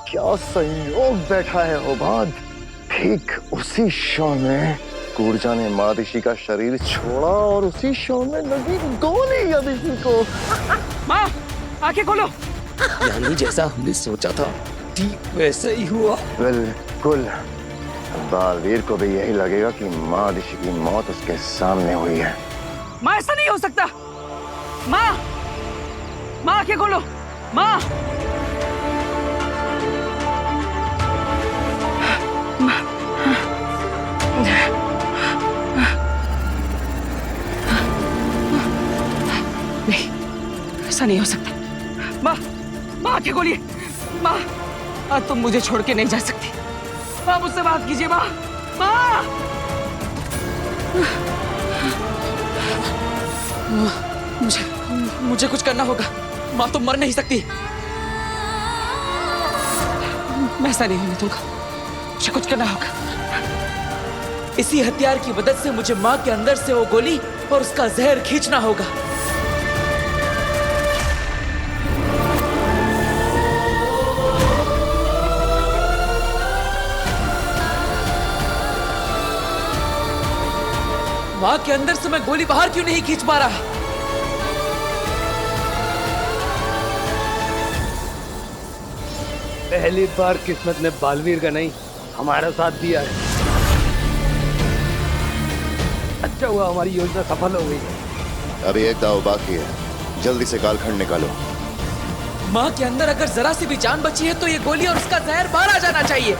क्या संयोग बैठा है ओबाद। ठीक उसी क्षण में कूर्जा ने मादिशी का शरीर छोड़ा और उसी क्षण में लगी गोली अदिति को। माँ, आंखें खोलो। यानी जैसा हमने सोचा था ठीक वैसा ही हुआ। बिल्कुल। बालवीर को भी यही लगेगा कि मादिशी की मौत उसके सामने हुई है। माँ, ऐसा नहीं हो सकता। माँ, माँ आंखें खोलो। माँ, नहीं, ऐसा नहीं हो सकता। माँ, माँ आंखें खोलिए। माँ, आज तुम मुझे छोड़ के नहीं जा सकती। माँ, मुझसे बात कीजिए। माँ, माँ। मुझे कुछ करना होगा। माँ तो मर नहीं सकती। मैं ऐसा नहीं होने दूंगा। मुझे कुछ करना होगा। इसी हथियार की मदद से मुझे माँ के अंदर से वो गोली और उसका जहर खींचना होगा। माँ के अंदर से मैं गोली बाहर क्यों नहीं खींच पा रहा? पहली बार किस्मत ने बालवीर का नहीं हमारा साथ दिया है। अच्छा हुआ हमारी योजना सफल हो गई है। अभी एक दाव बाकी है, जल्दी से कालखंड निकालो। माँ के अंदर अगर जरा सी भी जान बची है तो ये गोली और उसका जहर बाहर आ जाना चाहिए।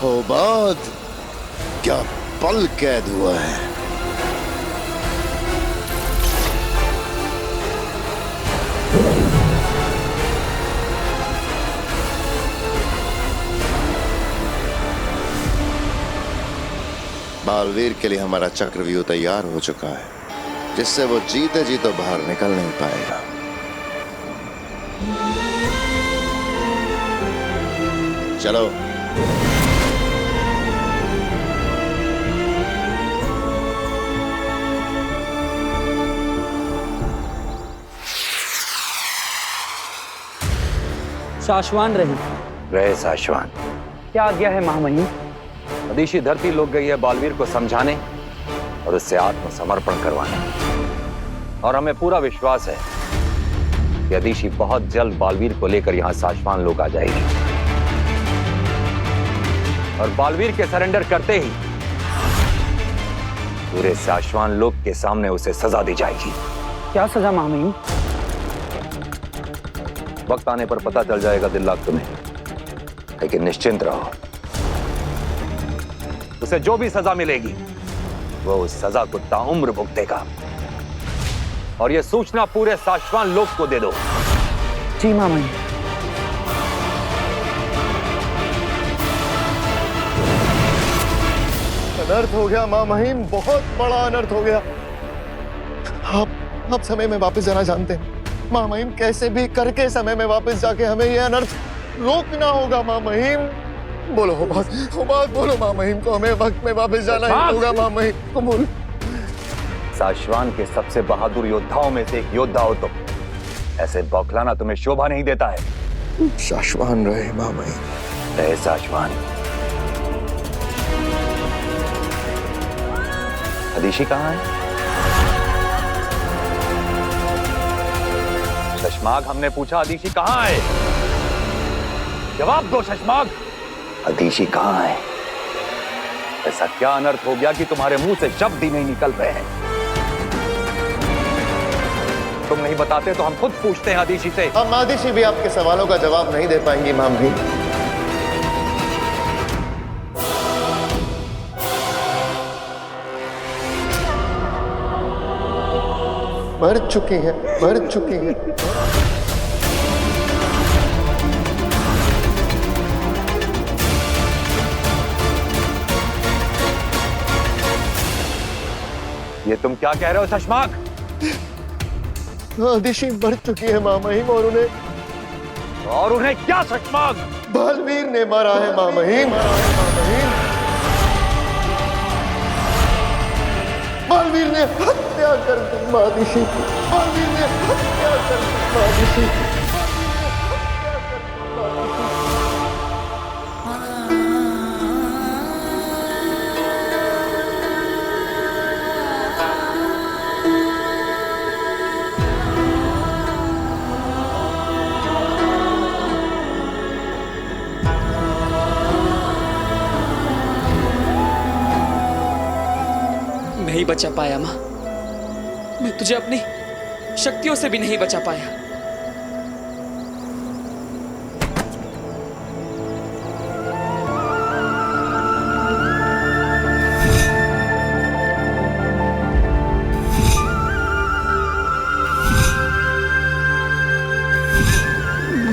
ओबाद, क्या पल कैद हुआ है। बालवीर के लिए हमारा चक्रव्यूह तैयार हो चुका है, जिससे वो जीते जी तो बाहर निकल नहीं पाएगा। चलो। साशवान रहे साशवान। क्या आज्ञा है महामहिम? अदिशी धरती लोग गई है बालवीर को समझाने और उससे आत्मसमर्पण करवाने, और हमें पूरा विश्वास है कि अदिशी बहुत जल्द बालवीर को लेकर यहां साशवान लोग आ जाएगी और बालवीर के सरेंडर करते ही पूरे साशवान लोग के सामने उसे सजा दी जाएगी। क्या सजा महामहिम? वक्त आने पर पता चल जाएगा दिल्लाक तुम्हें, लेकिन निश्चिंत रहो, उसे जो भी सजा मिलेगी वो उस सजा को ताउम्र भुगतेगा। और यह सूचना पूरे साशवान लोक को दे दो। जी महामहिम। अनर्थ हो गया मां महिम, बहुत बड़ा अनर्थ हो गया। आप समय में वापस जाना जानते हैं मां महिम, कैसे भी करके समय में वापस जाके हमें यह अनर्थ रोकना होगा मां महिम। बोलो बात बोलो मां महिम को, हमें वक्त में वापस जाना ही होगा मां महिम को। बोलो। साशवान के सबसे बहादुर योद्धाओं में से एक योद्धा हो तुम, ऐसे बौखलाना तुम्हें शोभा नहीं देता है। साशवान रहे मां महिम। रहे साशवान। अदिशी कहाँ है? शशमाग, हमने पूछा अदिशी कहाँ है? जवाब दो शशमाग, अदिशी कहाँ है? ऐसा क्या अनर्थ हो गया कि तुम्हारे मुंह से शब्द ही नहीं निकल रहे हैं? तुम नहीं बताते तो हम खुद पूछते हैं आदिशी से। अब आदिशी भी आपके सवालों का जवाब नहीं दे पाएंगी माँ महिम। मर चुकी है, मर चुकी है। ये तुम क्या कह रहे हो शशमाक? आदिशी मर चुकी है माँ महिम, और उन्हें क्या शशमाक? बालवीर ने मारा है माँ महिम। बालवीर ने हत्या कर दी मादिशी की। बालवीर ने हत्या कर दी मादिशी की। नहीं बचा पाया माँ, मैं तुझे अपनी शक्तियों से भी नहीं बचा पाया।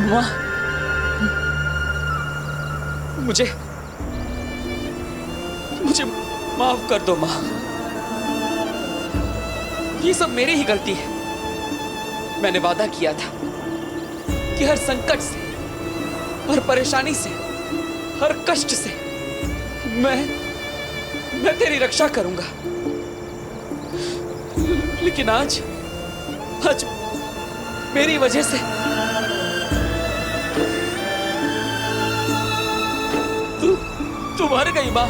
माँ, मुझे माफ कर दो माँ। ये सब मेरी ही गलती है। मैंने वादा किया था कि हर संकट से, हर परेशानी से, हर कष्ट से मैं तेरी रक्षा करूंगा। लेकिन आज मेरी वजह से तू मर गई माँ,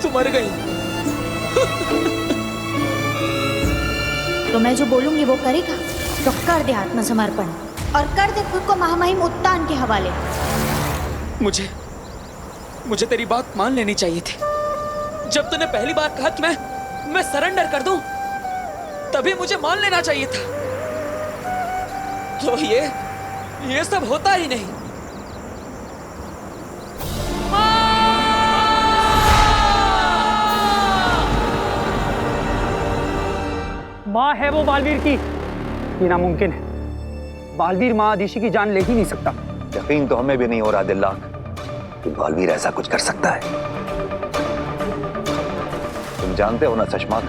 तू मर गई। तो मैं जो बोलूंगी वो करेगा, तो कर दे आत्मसमर्पण और कर दे खुद को महामहिम उत्तान के हवाले। मुझे तेरी बात मान लेनी चाहिए थी। जब तूने पहली बार कहा कि मैं सरेंडर कर दूं, तभी मुझे मान लेना चाहिए था। तो ये सब होता ही नहीं। माँ है वो बालवीर की, ये नामुमकिन है। बालवीर माँ आदिशी की जान ले ही नहीं सकता। यकीन तो हमें भी नहीं हो रहा दिल्ला कि बालवीर ऐसा कुछ कर सकता है। तुम जानते हो ना शशमाक,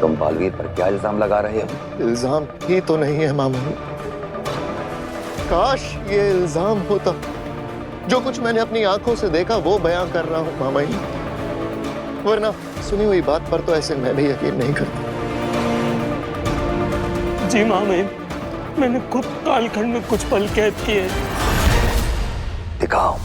तुम बालवीर पर क्या इल्जाम लगा रहे हो? इल्जाम ही तो नहीं है माँ महिम। काश ये इल्जाम होता। जो कुछ मैंने अपनी आंखों से देखा वो बयां कर रहा हूं माँ महिम, वरना सुनी हुई बात पर तो ऐसे मैं भी यकीन नहीं करता। जी माँ महिम, मैंने खुद कालखंड में कुछ पल कैद किए। दिखाओ।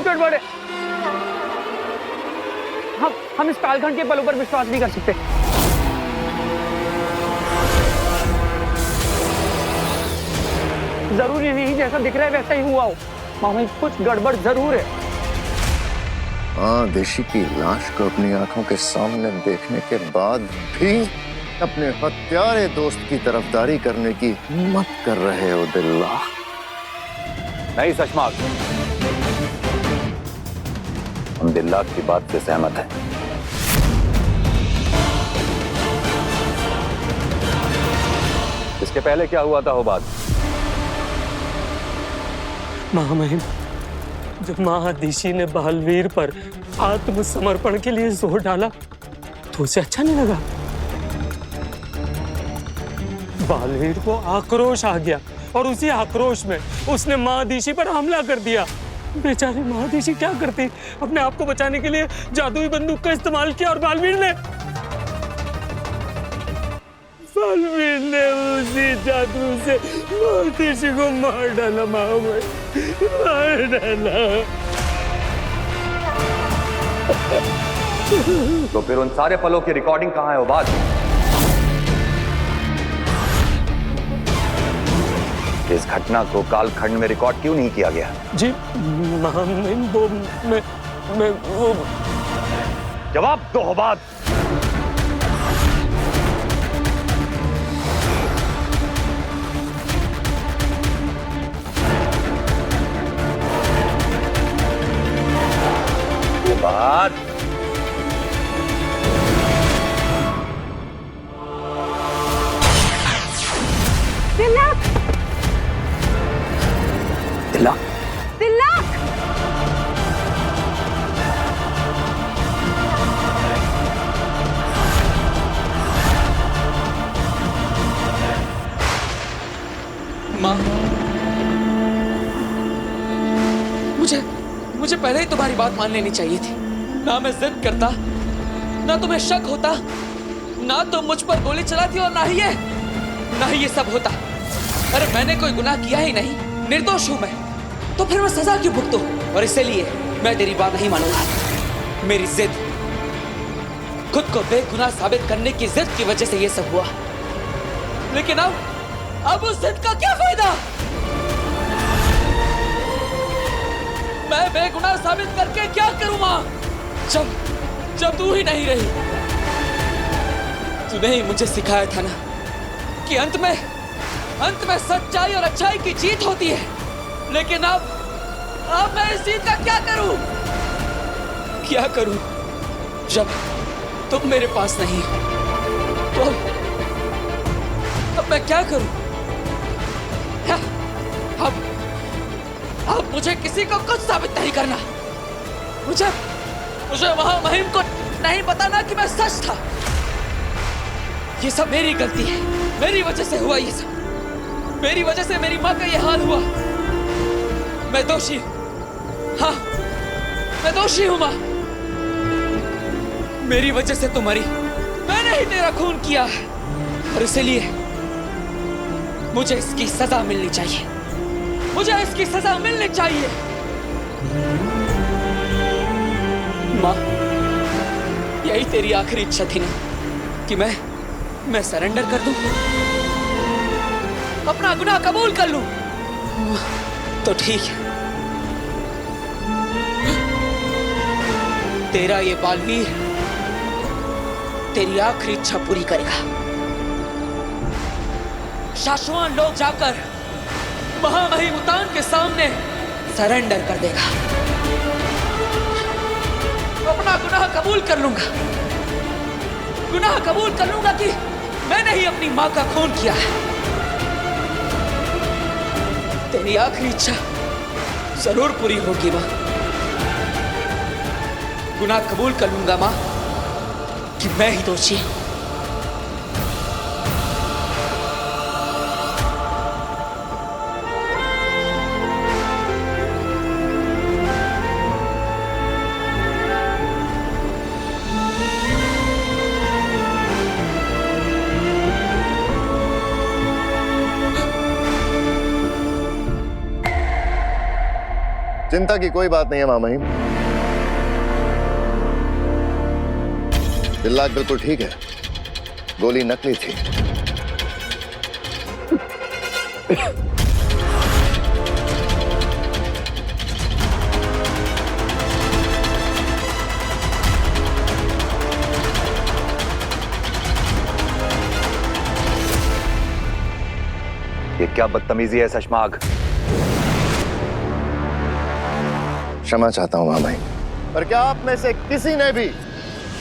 गड़बड़ है। हम इस कालखंड के पलों पर विश्वास नहीं कर सकते। जरूरी नहीं जैसा दिख रहा है वैसा ही हुआ हो। मामा कुछ गड़बड़ जरूर है। आदिशी की लाश को अपनी आंखों के सामने देखने के बाद भी अपने हत्यारे दोस्त की तरफदारी करने की हिम्मत कर रहे हो दिल्ला? नहीं शशमाक, हम दिल्ला की बात से सहमत हैं। इसके पहले क्या हुआ था हो बात? महामहिम, जब महादिशी ने बालवीर पर आत्मसमर्पण के लिए जोर डाला तो उसे अच्छा नहीं लगा। बालवीर को आक्रोश आ गया और उसी आक्रोश में उसने महादिशी पर हमला कर दिया। बेचारी महादेशी क्या करती, अपने आप को बचाने के लिए जादुई बंदूक का इस्तेमाल किया और बालवीर ने उसी जादू से महादेशी को मार डाला। मार डाला। तो फिर उन सारे पलों की रिकॉर्डिंग कहाँ है उबाद? इस घटना को कालखंड में रिकॉर्ड क्यों नहीं किया गया? जी महामहिम, वो जवाब दो उबाद। उबाद, तिलक, तिलक, तिलक। माँ, मुझे पहले ही तुम्हारी बात मान लेनी चाहिए थी। ना मैं जिद करता, ना तुम्हें शक होता, ना तुम मुझ पर गोली चलाती और ना ही ये सब होता। अरे मैंने कोई गुनाह किया ही नहीं, निर्दोष हूं मैं, तो फिर मैं सजा क्यों भुगतूं? और इसलिए मैं तेरी बात नहीं मानूंगा। मेरी जिद, खुद को बेगुनाह साबित करने की जिद की वजह से ये सब हुआ। लेकिन अब उस जिद का क्या फायदा? मैं बेगुनाह साबित करके क्या करूं मां? जब तू ही नहीं रही। तूने ही मुझे सिखाया था ना कि अंत में सच्चाई और अच्छाई की जीत होती है। लेकिन अब मैं इस जीत का क्या करूं? जब तुम मेरे पास नहीं हो, तो अब मैं क्या करूं? अब मुझे किसी को कुछ साबित नहीं करना। मुझे महामहिम को नहीं बताना कि मैं सच था। ये सब मेरी गलती है, मेरी वजह से हुआ ये सब। मेरी वजह से मेरी माँ का ये हाल हुआ। मैं दोषी, हाँ मैं दोषी हूँ माँ। मेरी वजह से तुम मरी, मैंने ही तेरा खून किया है, और इसलिए मुझे इसकी सजा मिलनी चाहिए। मुझे इसकी सजा मिलनी चाहिए। माँ, यही तेरी आखिरी इच्छा थी ना कि मैं सरेंडर कर दूं, अपना गुनाह कबूल कर लूं? तो ठीक है, तेरा ये बालवीर तेरी आखिरी इच्छा पूरी करेगा। शाश्वान लोग जाकर महामहिम उतान के सामने सरेंडर कर देगा। अपना गुनाह कबूल कर लूंगा, गुनाह कबूल कर लूंगा कि मैंने ही अपनी मां का खून किया है। तेरी आखिरी इच्छा जरूर पूरी होगी मां। गुनाह कबूल कर लूंगा मां कि मैं ही दोषी हूं। चिंता की कोई बात नहीं है महामहिम। तिलक बिल्कुल ठीक है, गोली नकली थी। ये क्या बदतमीजी है शशमाग? क्षमा चाहता हूं महामहिम, पर क्या आप में से किसी ने भी,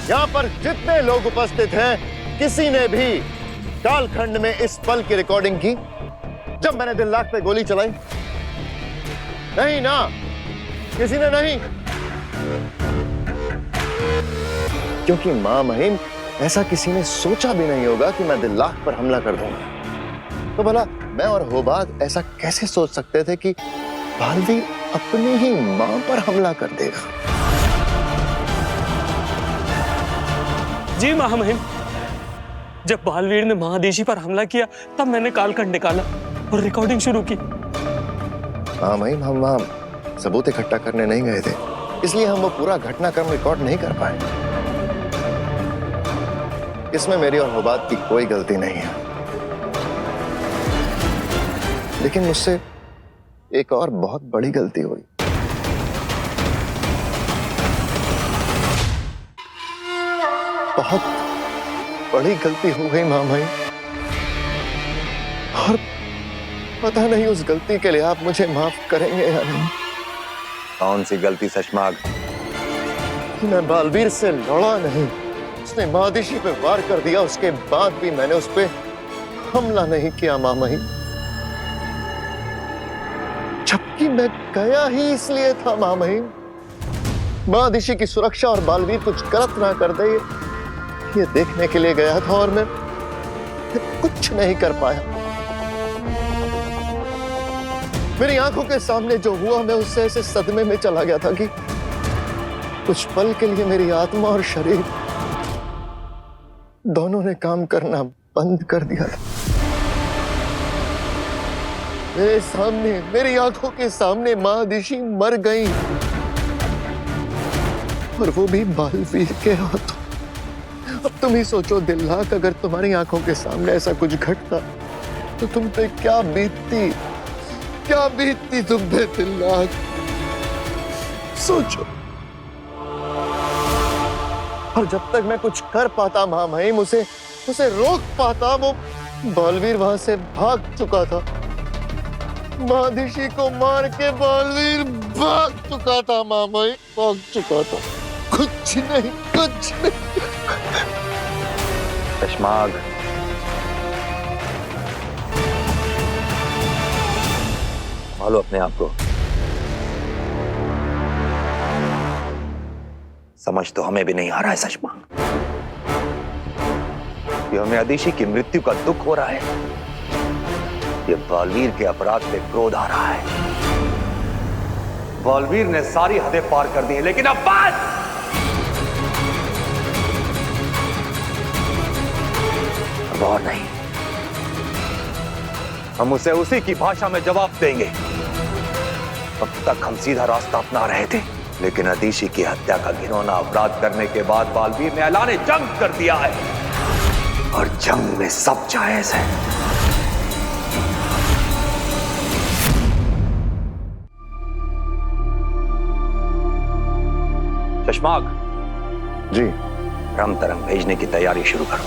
यहाँ पर जितने लोग उपस्थित हैं, किसी ने भी कालखंड में इस पल की रिकॉर्डिंग की जब मैंने दिल्लाक पे गोली चलाई? नहीं ना, किसी ने नहीं। क्योंकि महामहिम, ऐसा किसी ने सोचा भी नहीं होगा कि मैं दिल्लाक पर हमला कर दूंगा। तो भला मैं और होबाद ऐसा कैसे सोच सकते थे कि बालवीर अपनी ही मां पर हमला कर देगा। जी महामहिम, जब बालवीर ने महादेशी पर हमला किया तब मैंने कालखंड निकाला और रिकॉर्डिंग शुरू की। महामहिम, हम वहां सबूत इकट्ठा करने नहीं गए थे, इसलिए हम वो पूरा घटनाक्रम रिकॉर्ड नहीं कर पाए। इसमें मेरी और हुबात की कोई गलती नहीं है, लेकिन मुझसे एक और बहुत बड़ी गलती हुई। बहुत बड़ी गलती हो गई महामहिम, और पता नहीं उस गलती के लिए आप मुझे माफ करेंगे या नहीं। कौन सी गलती शशमाग? मैं बालवीर से लड़ा नहीं, उसने महादिशी पे वार कर दिया, उसके बाद भी मैंने उस पे हमला नहीं किया महामहिम, जबकि मैं गया ही इसलिए था महामहिम, महादिशी की सुरक्षा और बालवीर कुछ गलत ना कर दे ये देखने के लिए गया था, और मैं कुछ नहीं कर पाया। मेरी आंखों के सामने जो हुआ, मैं उससे ऐसे सदमे में चला गया था कि कुछ पल के लिए मेरी आत्मा और शरीर दोनों ने काम करना बंद कर दिया था। मेरे सामने, मेरी आंखों के सामने महादिशी मर गई, और वो भी बालवीर के हाथों। अब तुम ही सोचो दिलनाक, अगर तुम्हारी आंखों के सामने ऐसा कुछ घटता तो तुम पे क्या बीतती, क्या बीतती तुम पे दिलनाक, सोचो। और जब तक मैं कुछ कर पाता महामहिम, उसे रोक पाता, वो बालवीर वहां से भाग चुका था। महादिशी को मार के बालवीर भाग चुका था महामहिम, भाग चुका था। कुछ नहीं, कुछ नहीं। शशमाग, संभालो अपने आप को। समझ तो हमें भी नहीं आ रहा है शशमाग, ये हमें अदिशी की मृत्यु का दुख हो रहा है, ये बालवीर के अपराध पे क्रोध आ रहा है। बालवीर ने सारी हदें पार कर दी है, लेकिन अब बात अब और नहीं। हम उसे उसी की भाषा में जवाब देंगे। अब तक हम सीधा रास्ता अपना रहे थे, लेकिन अदिशी की हत्या का घिनौना अपराध करने के बाद बालवीर ने ऐलान जंग कर दिया है, और जंग में सब जायज है। शशमाग जी, भ्रम तरंग भेजने की तैयारी शुरू करो।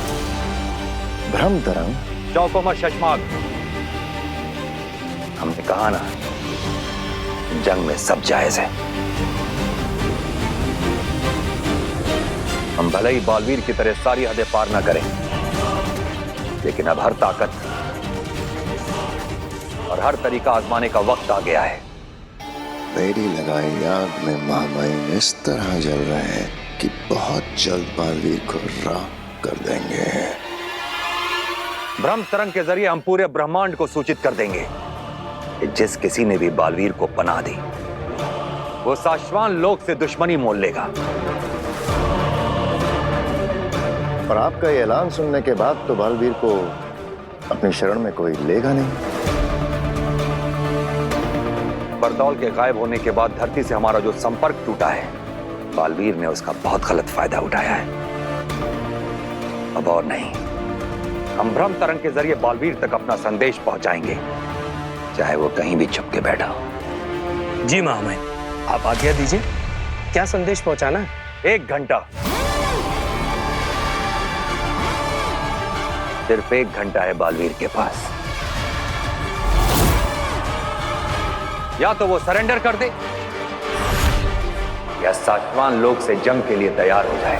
भ्रम तरंग? चौको मत शशमाग, हमने कहा ना, जंग में सब जायज है। हम भले ही बालवीर की तरह सारी हदें पार ना करें, लेकिन अब हर ताकत और हर तरीका आजमाने का वक्त आ गया है। मेरी लगाई आग में महामहिम इस तरह जल रहे हैं कि बहुत जल्द बालवीर को राख कर देंगे। भ्रम तरंग के जरिए हम पूरे ब्रह्मांड को सूचित कर देंगे कि जिस किसी ने भी बालवीर को पनाह दी, वो साश्वान लोक से दुश्मनी मोल लेगा। और आपका ये ऐलान सुनने के बाद तो बालवीर को अपनी शरण में कोई लेगा नहीं। बरदौल के गायब होने के बाद धरती से हमारा जो संपर्क टूटा है, बालवीर ने उसका बहुत गलत फायदा उठाया है। अब और नहीं, हम भ्रम तरंग के जरिए बालवीर तक अपना संदेश पहुंचाएंगे, चाहे वो कहीं भी छुप के बैठा हो। जी महामहिम, आप आज्ञा दीजिए, क्या संदेश पहुंचाना है? 1 घंटा, सिर्फ 1 घंटा है बालवीर के पास। या तो वो सरेंडर कर दे, या सातवां लोक से जंग के लिए तैयार हो जाए।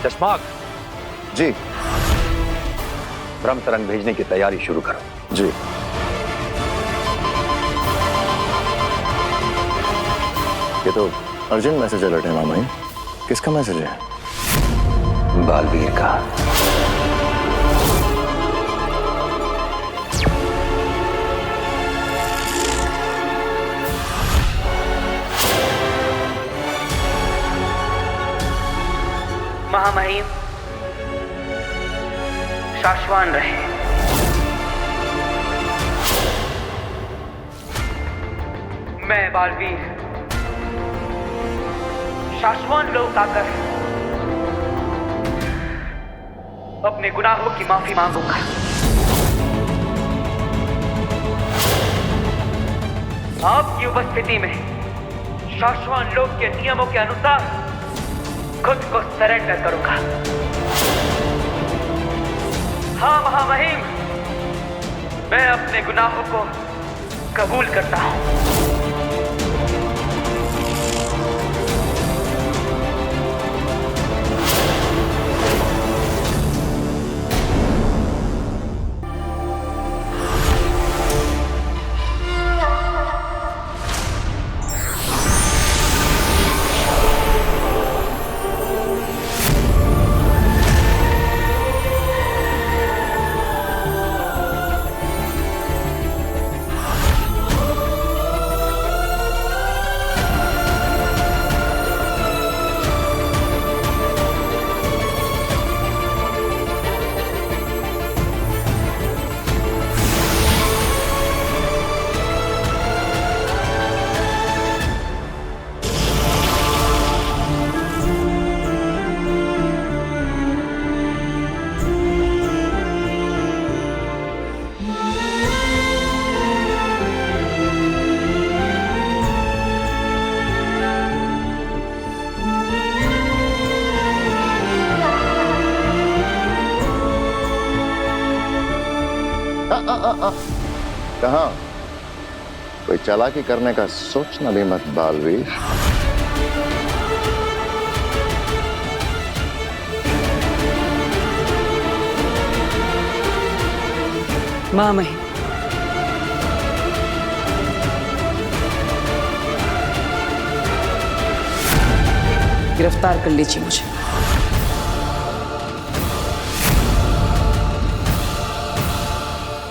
चश्माक जी, भ्रम तरंग भेजने की तैयारी शुरू करो। जी। ये तो अर्जेंट मैसेज अलर्ट है मामा। किसका मैसेज है? बालवीर का। महामहिम शाश्वान रहे। मैं बालवीर शाश्वान लोक आकर अपने गुनाहों की माफी मांगूंगा। आपकी उपस्थिति में शाश्वान लोक के नियमों के अनुसार खुद को सरेंडर करूंगा। हाँ महामहिम, मैं अपने गुनाहों को कबूल करता हूं। कहाँ? कोई चालाकी करने का सोचना भी मत बालवीर। महामहिम, गिरफ्तार कर लीजिए मुझे।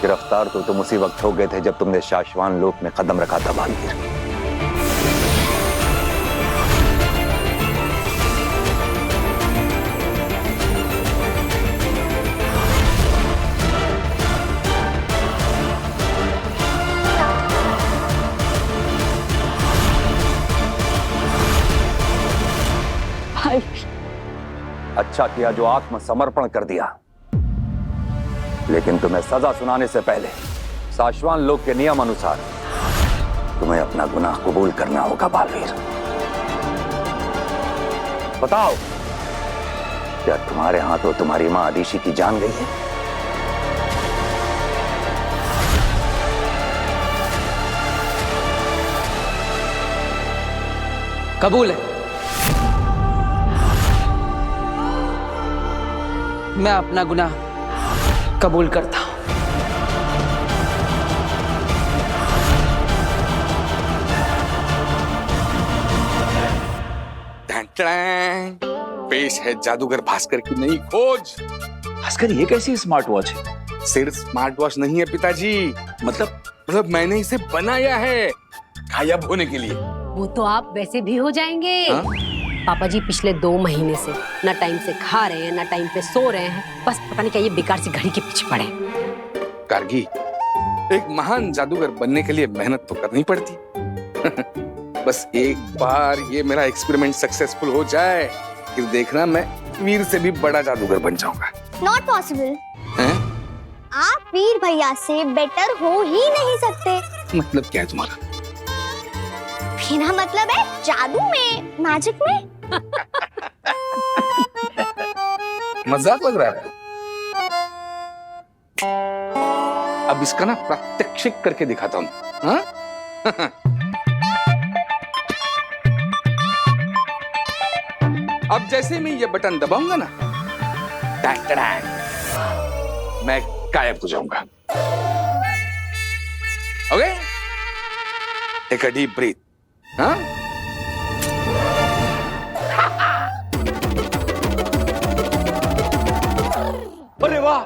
गिरफ्तार तो तुम उसी वक्त हो गए थे जब तुमने शाश्वान लोक में कदम रखा था बालवीर। भाई, अच्छा किया जो आत्मसमर्पण कर दिया, लेकिन तुम्हें सजा सुनाने से पहले शाश्वान लोक के नियम अनुसार तुम्हें अपना गुनाह कबूल करना होगा बालवीर। बताओ, क्या तुम्हारे हाथों तुम्हारी मां अदिशि की जान गई है? कबूल है। मैं अपना गुनाह कबूल करता हूं। पेश है जादूगर भास्कर की नई खोज। भास्कर, ये कैसी स्मार्ट वॉच है? सिर्फ स्मार्ट वॉच नहीं है पिताजी, मतलब मैंने इसे बनाया है गायब होने के लिए। वो तो आप वैसे भी हो जाएंगे। हा? पापा जी पिछले 2 महीने से ना टाइम से खा रहे हैं, ना टाइम पे सो रहे हैं। बस पता नहीं क्या ये बेकार सी घड़ी के पीछे पड़े। गार्गी, एक महान जादूगर बनने के लिए मेहनत तो करनी पड़ती। बस एक बार ये मेरा एक्सपेरिमेंट सक्सेसफुल हो जाए, फिर देखना मैं वीर से भी बड़ा जादूगर बन जाऊंगा। Not possible. आप वीर भैया से बेटर हो ही नहीं सकते। मतलब क्या है तुम्हारा? बिना मतलब है जादू में, मैजिक में। मजाक लग रहा है? अब इसका ना प्रात्यक्षिक करके दिखाता हूं। हाँ? अब जैसे मैं ये बटन दबाऊंगा ना, मैं गायब हो जाऊंगा। Okay? Take a deep breath. हाँ? अरे वाह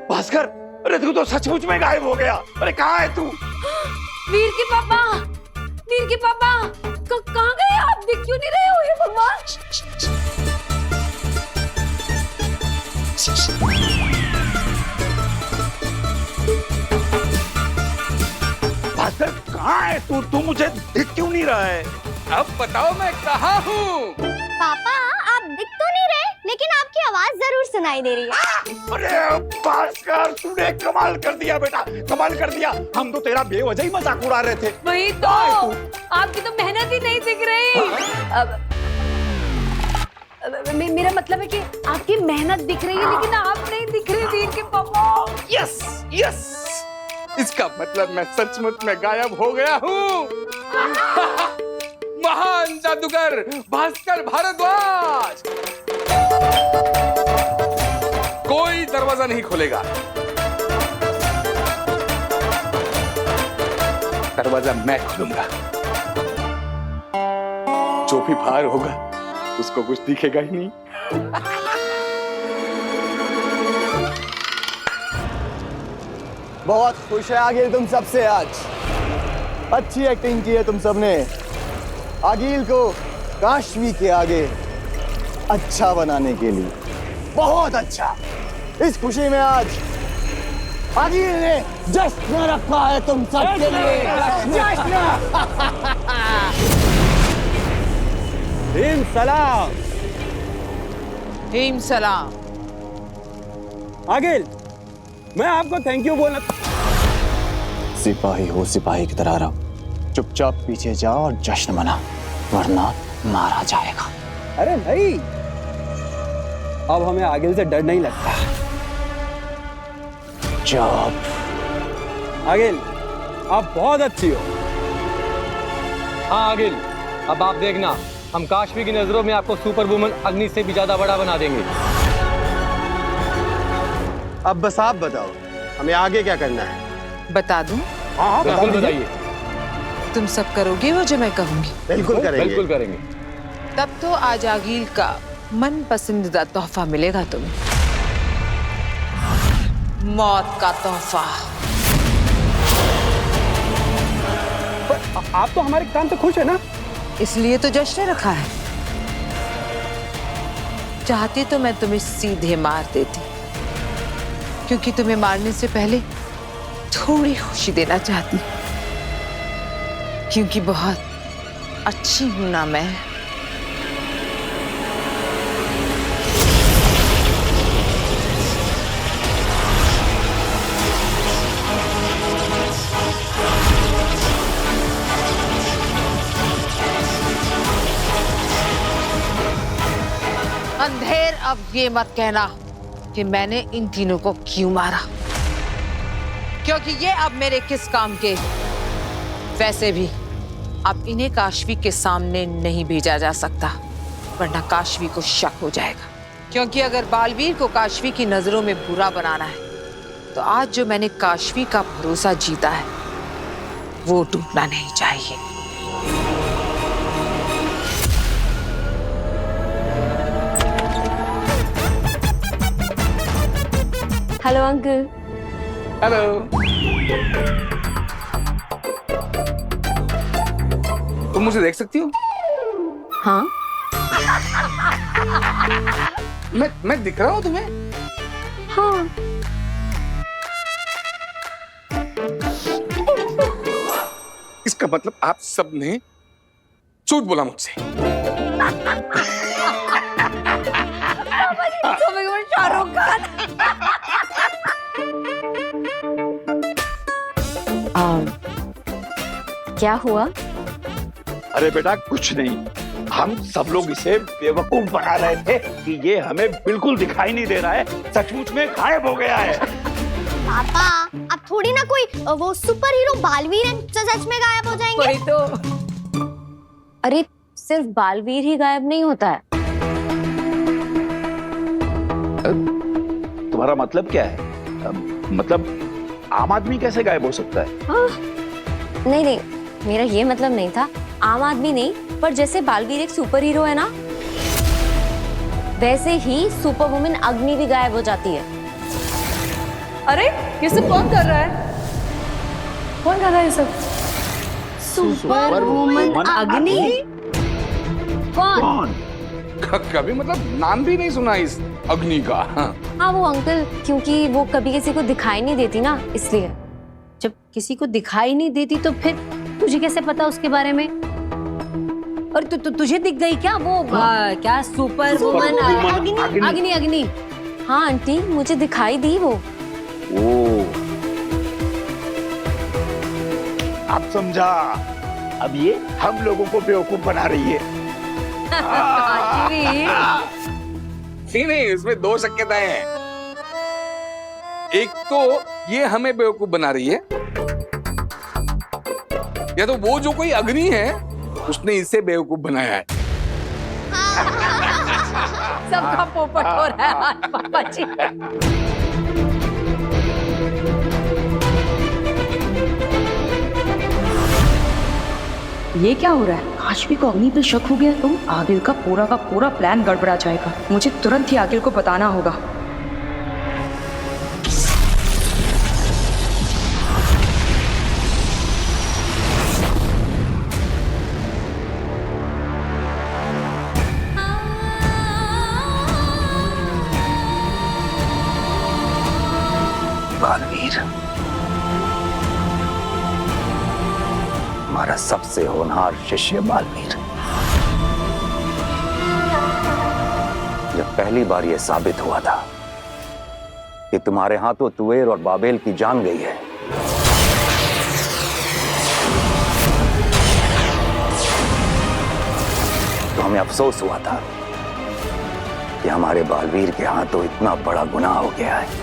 भास्कर, अरे तू तो सचमुच में गायब हो गया। अरे कहाँ है तू? वीर के पापा, कहाँ गए आप? दिख क्यों नहीं रहे हो? हे भगवान। है तू मुझे दिख क्यों नहीं रहा है? अब बताओ मैं कहाँ हूँ? पापा आप दिख तो नहीं रहे, लेकिन आपकी आवाज जरूर सुनाई दे रही है। अरे भास्कर, तूने कमाल कर दिया बेटा, कमाल कर दिया। हम तो तेरा बेवजह ही मजाक उड़ा रहे थे। वही तो, आपकी तो मेहनत ही नहीं दिख रही। अब मेरा मतलब है कि आपकी मेहनत दिख रही है, लेकिन आप नहीं दिख रहे वीर के पापा। यस यस, इसका मतलब मैं सचमुच में गायब हो गया हूँ। महान जादूगर भास्कर भारद्वाज, कोई दरवाजा नहीं खोलेगा। दरवाजा मैं खोलूंगा। जो भी बाहर होगा उसको कुछ दिखेगा ही नहीं। बहुत खुश है आगिल तुम सबसे आज। अच्छी एक्टिंग की है तुम सबने। आगिल को काशवी के आगे अच्छा बनाने के लिए बहुत अच्छा। इस खुशी में आज आगिल ने जश्न रखा है तुम सबके लिए। जश्न। सलाम। हिम सलाम। आगिल, मैं आपको थैंक यू बोलना। सिपाही हो सिपाही की तरह रहो, चुपचाप पीछे जाओ और जश्न मना, वरना मारा जाएगा। अरे नहीं, अब हमें आगिल से डर नहीं लगता। चुप। आगिल, आप बहुत अच्छी हो। हाँ आगिल, अब आप देखना, हम काशवी की नजरों में आपको सुपर वुमन अग्नि से भी ज्यादा बड़ा बना देंगे। अब बस आप बताओ, हमें आगे क्या करना है? बता दूं? हाँ बिल्कुल बताइए। तुम सब करोगे वो जो मैं कहूंगी? बिल्कुल करेंगे। बिल्कुल करेंगे। तब तो आज आगिल का मन पसंदीदा तोहफा मिलेगा तुम्हें। मौत का तोहफा। आप तो हमारे काम से खुश है ना? इसलिए तो जश्न रखा है। चाहती तो मैं तुम्हें सीधे मार देती, क्योंकि तुम्हें मारने से पहले थोड़ी खुशी देना चाहती, क्योंकि बहुत अच्छी हूं ना मैं। अंधेर, अब ये मत कहना कि मैंने इन तीनों को क्यों मारा, क्योंकि ये अब मेरे किस काम के। वैसे भी अब इन्हें काशवी के सामने नहीं भेजा जा सकता, वरना काशवी को शक हो जाएगा। क्योंकि अगर बालवीर को काशवी की नजरों में बुरा बनाना है, तो आज जो मैंने काशवी का भरोसा जीता है वो टूटना नहीं चाहिए। Hello uncle. हेलो। तुम मुझे देख सकती हो? हाँ। मैं दिख रहा हूँ तुम्हें? हाँ। इसका मतलब आप सबने झूठ बोला मुझसे। शाहरुख खान। क्या हुआ? अरे बेटा कुछ नहीं, हम सब लोग इसे बेवकूफ बना रहे थे कि ये हमें बिल्कुल दिखाई नहीं दे रहा है, सचमुच में गायब हो गया है। पापा अब थोड़ी ना कोई वो सुपर हीरो बालवीर है जो सच में गायब हो जाएंगे। वही तो। अरे सिर्फ बालवीर ही गायब नहीं होता है। तुम्हारा मतलब क्या है? मतलब आम आदमी कैसे गायब हो सकता है? नहीं नहीं, मेरा ये मतलब नहीं था। आम आदमी नहीं, पर जैसे बालवीर एक सुपर हीरो है ना, वैसे ही सुपर वुमन अग्नि भी गायब हो जाती है। अरे ये सब कौन कर रहा है? कौन कर रहा है ये सब? सुपर वुमन अग्नि? कौन? कभी मतलब नाम भी नहीं सुना इस अग्नि का। हाँ वो अंकल, क्योंकि वो कभी किसी को दिखाई नहीं देती ना, इसलिए। जब किसी को दिखाई नहीं देती तो फिर तुझे कैसे पता उसके बारे में? और तुझे दिख गई क्या वो क्या सुपर वुमन अग्नि? अग्नि हाँ आंटी, मुझे दिखाई दी वो। अब समझा, अब ये हम लोगों को बेवकूफ बना रही है। नहीं, इसमें दो शक्यताएं हैं। एक तो ये हमें बेवकूफ बना रही है, या तो वो जो कोई अग्नि है उसने इसे बेवकूफ बनाया है। सबका पोपट हो रहा है आज पापा जी। ये क्या हो रहा है? काशवी को अग्नि पे शक हो गया तो आगिल का पूरा प्लान गड़बड़ा जाएगा। मुझे तुरंत ही आगिल को बताना होगा। बालवीर, हमारा सबसे होनहार शिष्य बालवीर, जब पहली बार यह साबित हुआ था कि तुम्हारे हाथों तुवेर और बाबेल की जान गई है, तो हमें अफसोस हुआ था कि हमारे बालवीर के हाथों इतना बड़ा गुनाह हो गया है।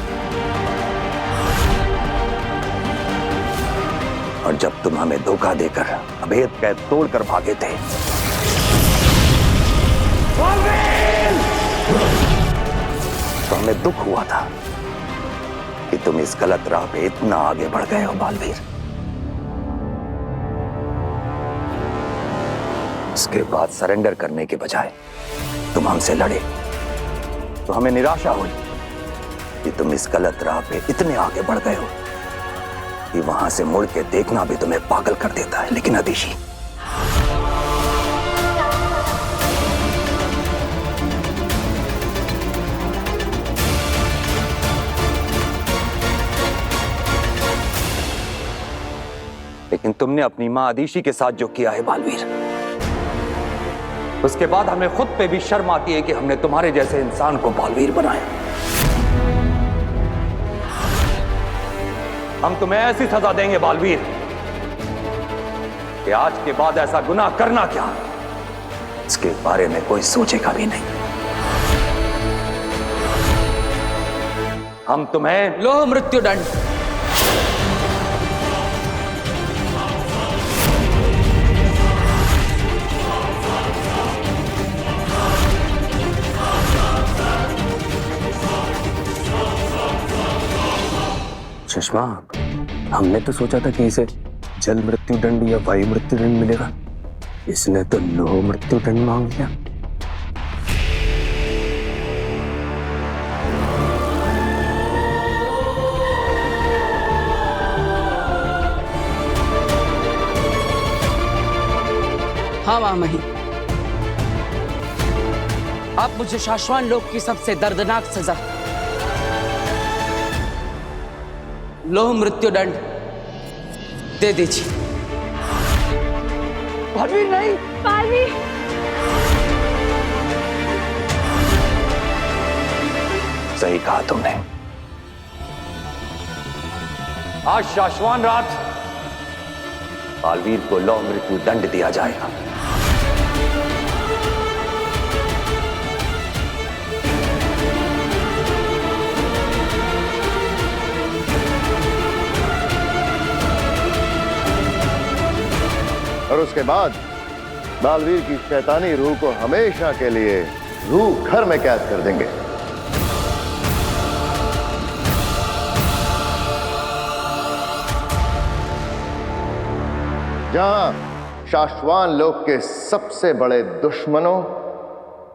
और जब तुम हमें धोखा देकर अभेद कैद तोड़कर भागे थे, तो हमें दुख हुआ था कि तुम इस गलत राह पे इतना आगे बढ़ गए हो बालवीर। उसके बाद सरेंडर करने के बजाय तुम हमसे लड़े, तो हमें निराशा हुई कि तुम इस गलत राह पे इतने आगे बढ़ गए हो कि वहां से मुड़ के देखना भी तुम्हें पागल कर देता है। लेकिन अदिशी, लेकिन तुमने अपनी मां अदिशी के साथ जो किया है बालवीर, उसके बाद हमें खुद पे भी शर्म आती है कि हमने तुम्हारे जैसे इंसान को बालवीर बनाया। हम तुम्हें ऐसी सजा देंगे बालवीर कि आज के बाद ऐसा गुनाह करना क्या, इसके बारे में कोई सोचेगा भी नहीं। हम तुम्हें लो मृत्युदंड। सुषमा, हमने तो सोचा था कि इसे जल मृत्यु दंड या वायु मृत्यु दंड मिलेगा, इसने तो लोह मृत्यु दंड मांग लिया। हाँ महामहिम, आप मुझे शाश्वान लोक की सबसे दर्दनाक सजा लोह मृत्यु दंड दे दीजिए। बालवीर नहीं, बालवीर सही कहा तुमने। आज शाश्वान रात बालवीर को लौह मृत्यु दंड दिया जाएगा। और उसके बाद बालवीर की शैतानी रूह को हमेशा के लिए रूह घर में कैद कर देंगे। जहां शाश्वान लोक के सबसे बड़े दुश्मनों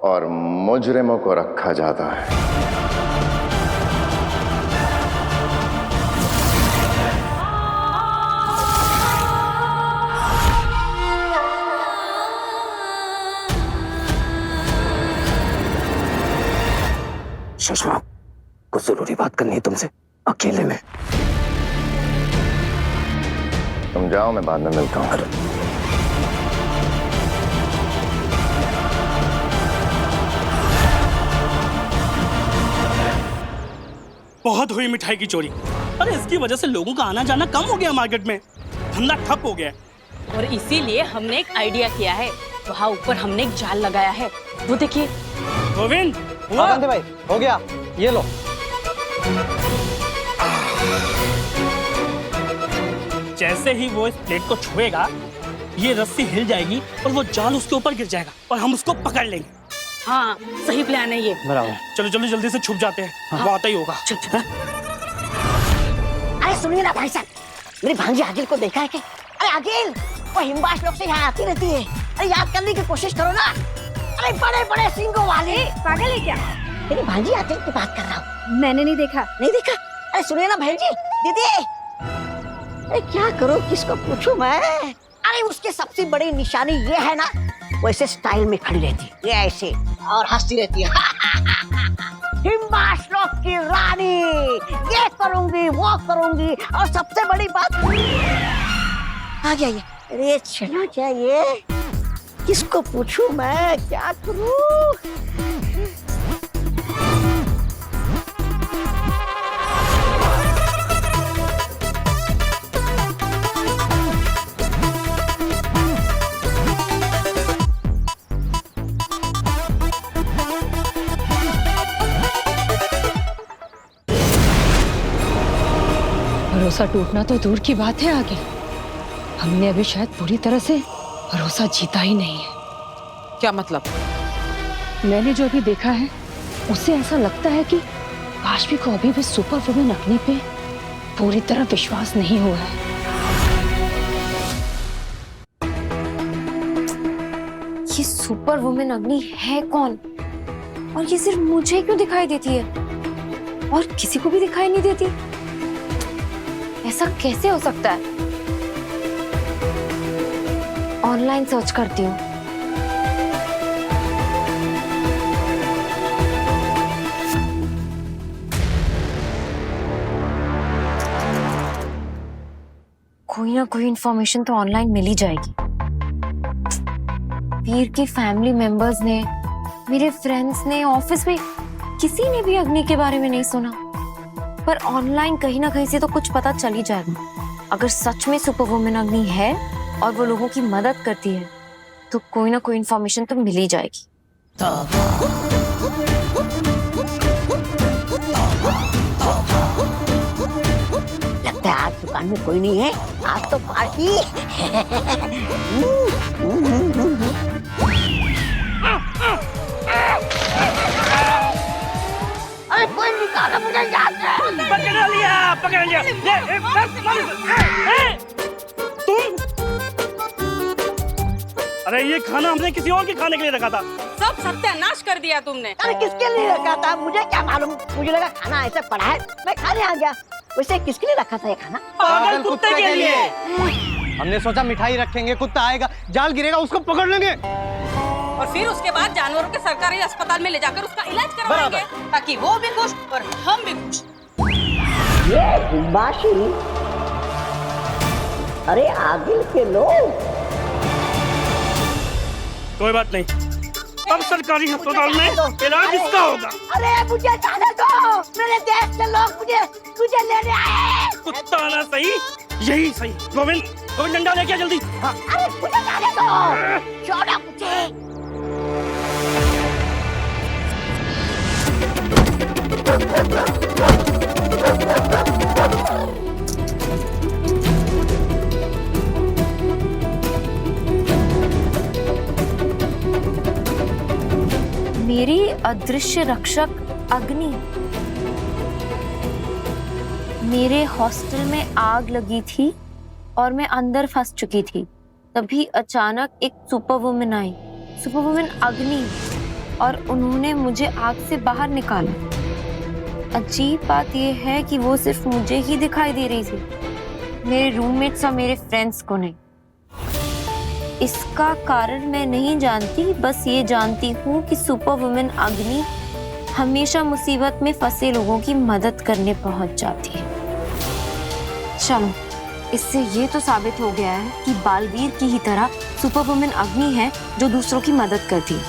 और मुजरिमों को रखा जाता है। सुषमा, कुछ जरूरी बात करनी है तुमसे अकेले में। तुम जाओ, मैं बाद में मिलता हूं। बहुत हुई मिठाई की चोरी। अरे इसकी वजह से लोगों का आना जाना कम हो गया मार्केट में, धंधा ठप हो गया। और इसीलिए हमने एक आइडिया किया है, वहाँ ऊपर हमने एक जाल लगाया है, वो देखिए। गोविंद भाई हो गया, ये लो। जैसे ही वो इस प्लेट को छुएगा, ये रस्सी हिल जाएगी और वो जाल उसके ऊपर गिर जाएगा और हम उसको पकड़ लेंगे। हाँ सही प्लान है ये। बराबर। चलो जल्दी जल्दी से छुप जाते हैं। हाँ। वो आता ही होगा। अरे सुनिए ना भाई साहब, मेरी भांजी आगिल को देखा है क्या? अरे आगिल, वो हिमबाश लोग से यहाँ आती रहती है। अरे याद करने की कोशिश करो ना। अरे बड़े बड़े सिंगों वाले। पागल है क्या? मेरी भांजी आगिल की बात कर रहा हूँ। मैंने नहीं देखा। नहीं देखा? अरे सुनिए ना बहन जी, दीदी। अरे क्या करूँ, किसको पूछूं मैं? अरे उसकी सबसे बड़ी निशानी ये है ना, वो ऐसे स्टाइल में खड़ी रहती है, ये ऐसे और हंसती रहती है। हिमबाश लोग की रानी, ये करूंगी वो करूंगी, और सबसे बड़ी बात आ गया ये। अरे चला क्या ये, किसको पूछूं मैं, क्या करूं? भरोसा टूटना तो दूर की बात है आगे, हमने अभी शायद पूरी तरह से भरोसा जीता ही नहीं है। क्या मतलब? मैंने जो अभी देखा है उससे ऐसा लगता है कि काशवी को अभी भी सुपर वुमन अग्नि पे पूरी तरह विश्वास नहीं हुआ है। ये सुपर वुमन अग्नि है कौन, और ये सिर्फ मुझे क्यों दिखाई देती है और किसी को भी दिखाई नहीं देती? ऐसा कैसे हो सकता है? ऑनलाइन सर्च करती हूँ। कोई ना कोई इंफॉर्मेशन तो ऑनलाइन मिल ही जाएगी। वीर के फैमिली मेंबर्स ने, मेरे फ्रेंड्स ने, ऑफिस में किसी ने भी अग्नि के बारे में नहीं सुना, पर ऑनलाइन कहीं ना कहीं से तो कुछ पता चल ही जाएगा। अगर सच में सुपर वुमन अग्नि है और वो लोगों की मदद करती है तो कोई ना कोई इंफॉर्मेशन तो मिल ही जाएगी। लगता है आज दुकान में कोई नहीं है, आज तो पार्टी। अरे कोई निकाला मुझे याद है। पकड़ लिया, पकड़ लिया। तुम? अरे ये खाना हमने किसी और के खाने के लिए रखा था। सब सत्यानाश कर दिया तुमने। अरे किसके लिए रखा था मुझे क्या मालूम, मुझे लगा खाना ऐसे पड़ा है, मैं खाने आ गया। वैसे किसके लिए रखा था ये खाना? पागल कुत्ते के लिए। हमने सोचा मिठाई रखेंगे, कुत्ता आएगा, जाल गिरेगा, उसको पकड़ लेंगे और फिर उसके बाद जानवरों के सरकारी अस्पताल में ले जाकर उसका इलाज करवाएंगे, ताकि वो भी खुश और हम भी खुश। ये हिमबाशी, अरे आगिल के लोग। कोई बात नहीं, अब सरकारी अस्पताल में इलाज इसका होगा। अरे मुझे जाने दो, मेरे देश के लोग मुझे लेने आए। कुत्ता आना सही, यही सही। गोविंद, गोविंद डंडा लेके जल्दी। हाँ। अरे मुझे जाने दो, छोड़ो मुझे। मेरी अदृश्य रक्षक अग्नि। मेरे हॉस्टल में आग लगी थी और मैं अंदर फंस चुकी थी। तभी अचानक एक super woman I, super woman अग्नि, और उन्होंने मुझे आग से बाहर निकाला। अजीब बात यह है कि वो सिर्फ मुझे ही दिखाई दे रही थी, मेरे रूममेट्स और मेरे फ्रेंड्स को नहीं। इसका कारण मैं नहीं जानती, बस ये जानती हूँ कि सुपर वुमन अग्नि हमेशा मुसीबत में फंसे लोगों की मदद करने पहुंच जाती है। चलो, इससे ये तो साबित हो गया है कि बालवीर की ही तरह सुपर वुमन अग्नि है जो दूसरों की मदद करती है,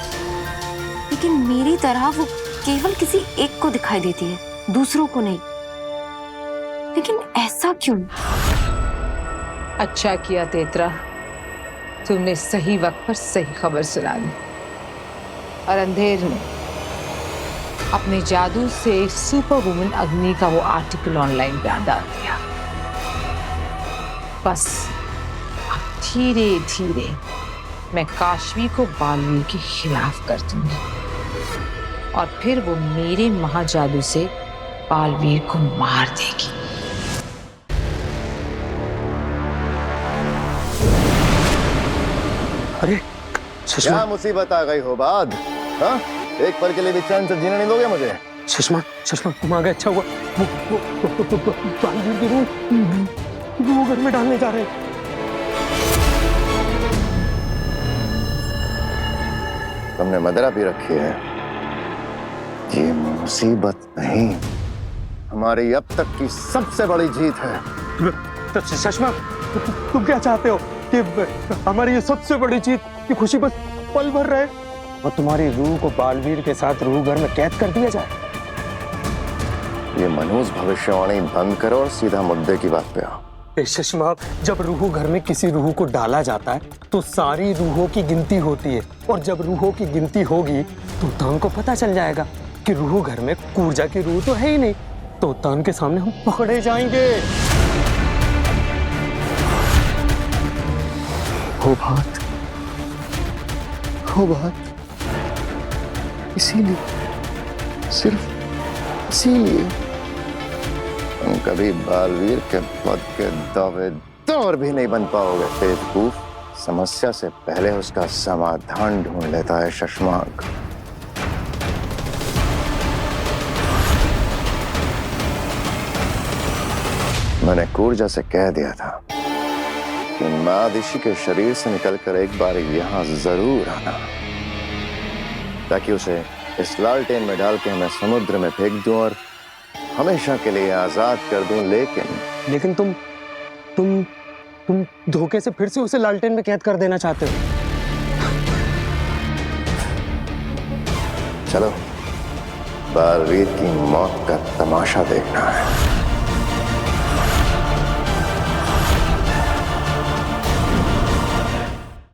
लेकिन मेरी तरह वो केवल किसी एक को दिखाई देती है, दूसरों को नहीं। लेकिन ऐसा क्यों? अच्छा किया तेतरा, तुमने सही वक्त पर सही खबर सुना दी और अंधेर ने अपने जादू से सुपर वुमन अग्नि का वो आर्टिकल ऑनलाइन पे डाल दिया। बस अब धीरे धीरे मैं काशवी को बालवीर के खिलाफ कर दूंगी और फिर वो मेरे महाजादू से बालवीर को मार देगी। अरे क्या मुसीबत आ गई हो बाद? हाँ? एक पल के लिए भी चैन से जीने नहीं दोगे मुझे? सुषमा, सुषमा तुम आ गए, अच्छा हुआ। वो बालवीर की रूह वो घर में डालने जा रहे हैं। तुमने मदरा भी रखी है। ये मुसीबत नहीं, हमारी अब तक की सबसे बड़ी जीत है। सुषमा तुम क्या चाहते हो कि हमारी ये सबसे बड़ी जीत की खुशी बस पल भर रहे और तुम्हारी रूह को बालवीर के साथ रूह घर में कैद कर दिया जाए? ये मनहूस भविष्यवाणी बंद करो और सीधा मुद्दे की बात पे आओ। सुषमा, जब रूह घर में किसी रूह को डाला जाता है तो सारी रूहों की गिनती होती है और जब रूहों की गिनती होगी तो तान को पता चल जाएगा कि रूह घर में कूर्जा की रूह तो है ही नहीं, तो तान के सामने हम पकड़े जाएंगे। हो बात, हो बात। इसीलिए, सिर्फ इसीलिए तुम कभी बालवीर के पद के दावेदार भी नहीं बन पाओगे। बेवकूफ, समस्या से पहले उसका समाधान ढूंढ लेता है शशमांक। मैंने कूर्जा से कह दिया था कि मादिशी के शरीर से निकलकर एक बार यहां जरूर आना, ताकि उसे इस लालटेन में डाल के मैं समुद्र में फेंक दूं और हमेशा के लिए आजाद कर दूं। लेकिन तुम धोखे से फिर से उसे लालटेन में कैद कर देना चाहते हो? चलो, बालवीर की मौत का तमाशा देखना है।